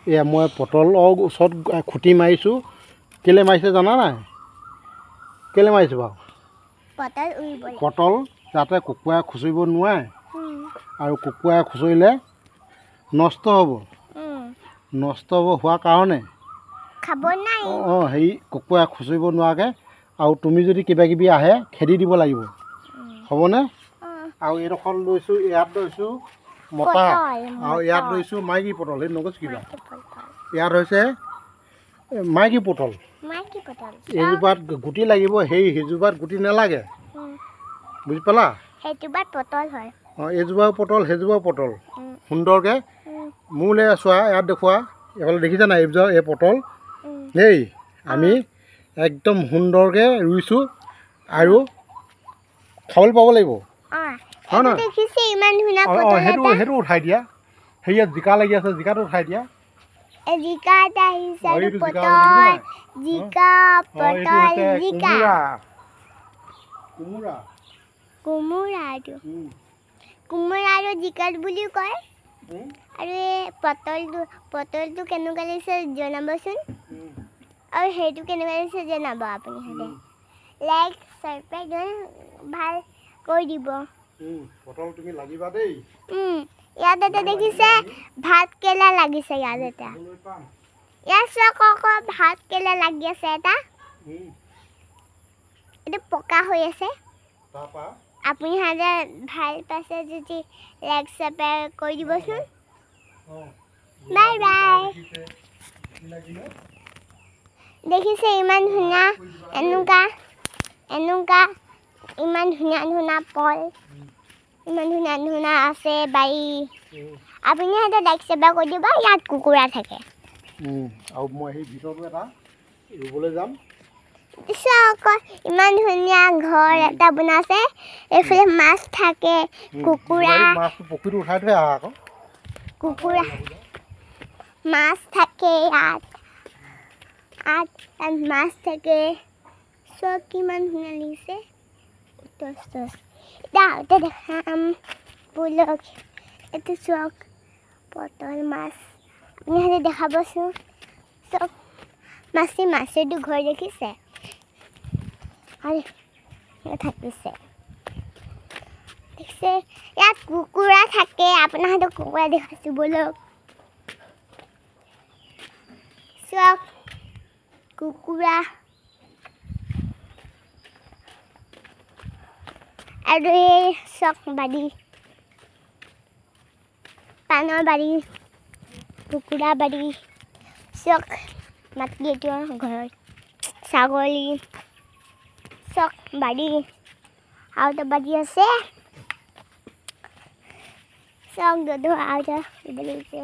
এয়া মই পটলৰ ওচৰত খুঁটি মাৰিছোঁ কেলে মাৰিছে জানা নাই কেলে মাৰিছোঁ বাৰু পটল যাতে কুকুৰাই খুচৰিব নোৱাৰে আৰু কুকুৰাই খুচৰিলে নষ্ট হ'ব হোৱাৰ কাৰণে অঁ হেৰি কুকুৰাই খুচৰিব নোৱাৰাকৈ আৰু তুমি যদি কিবা কিবি আহে খেদি দিব লাগিব হ'বনে আৰু এইডোখৰ লৈছোঁ ইয়াত লৈছোঁ মতা আৰু ইয়াত লৈছোঁ মাইকী পটল সেই নগজ কিবা ইয়াত হৈছে মাইকী পটল এইজোপাত গুটি লাগিব সেইজোপাত গুটি নালাগে বুজি পালা অঁ এইজোপাও পটল সেইজোপাও পটল সুন্দৰকৈ মোলৈ চোৱা ইয়াত দেখুওৱা এইফালে দেখিছা নাই এই পটল দেই আমি একদম সুন্দৰকৈ ৰুইছোঁ আৰু খাবলৈ পাব লাগিব হয় নহয় অঁ সেইটো উঠাই দিয়া সেয়াত জিকা লাগি আছে জিকাটো উঠাই দিয়া কোমোৰা জিকাত বুলি কয় আৰু এই পটলটো কেনেকুৱা লাগিছে জনাবচোন আৰু সেইটো কেনেকুৱা লাগিছে জনাব আপুনি সদায় লাইক ছাবস্ক্ৰাইব ভাল কৰি দিব পটল তুমি লাগিবা দেই ইয়াত এটা দেখিছে ভাত কেৰেলা লাগিছে ইয়াত এটা ইয়াত চাওক ভাত কেৰেলা লাগি আছে এটা এইটো পকা হৈ আছে আপুনি সদায় ভাল পাইছে যদি লাইক ছাবস্ক্ৰাইব কৰি দিবচোন বাই বাই দেখিছে ইমান ধুনীয়া এনেকুৱা ইমান ধুনীয়া ফল ইমান ধুনীয়া আছে বাৰী আপুনি সদায় লাইক ছাবস্ক্ৰাইব কৰি দিব ইয়াত কুকুৰা থাকে আৰু মই সেই ভিতৰতো এটা ৰুবলৈ যাম চাওক ইমান ধুনীয়া ঘৰ এটা বনাইছে এইফালে মাছ থাকে কুকুৰা পুখুৰীটো উঠাই থৈ আহা আকৌ কুকুৰা মাছ থাকে ইয়াত মাছ থাকে চব কিমান ধুনীয়া লাগিছে এতিয়া দেখাম বোলক এইটো চাওক পটল মাছ আপুনি সিহঁতে দেখাবচোন চব মাছেটো ঘৰ দেখিছে আৰু থাকিছে দেখিছে ইয়াত কুকুৰা থাকে আপোনাৰ হাতত কুকুৰা দেখাইছোঁ বোলক চাওক কুকুৰা আৰু এই চাওক বাৰী পাণৰ বাৰী কুকুৰা বাৰী চাওক মাটি এইটো ঘৰত ছাগলী চাওক বাৰী আৰু এটা বাৰী আছে চাওক দাদু আৰু এটা লাগিছে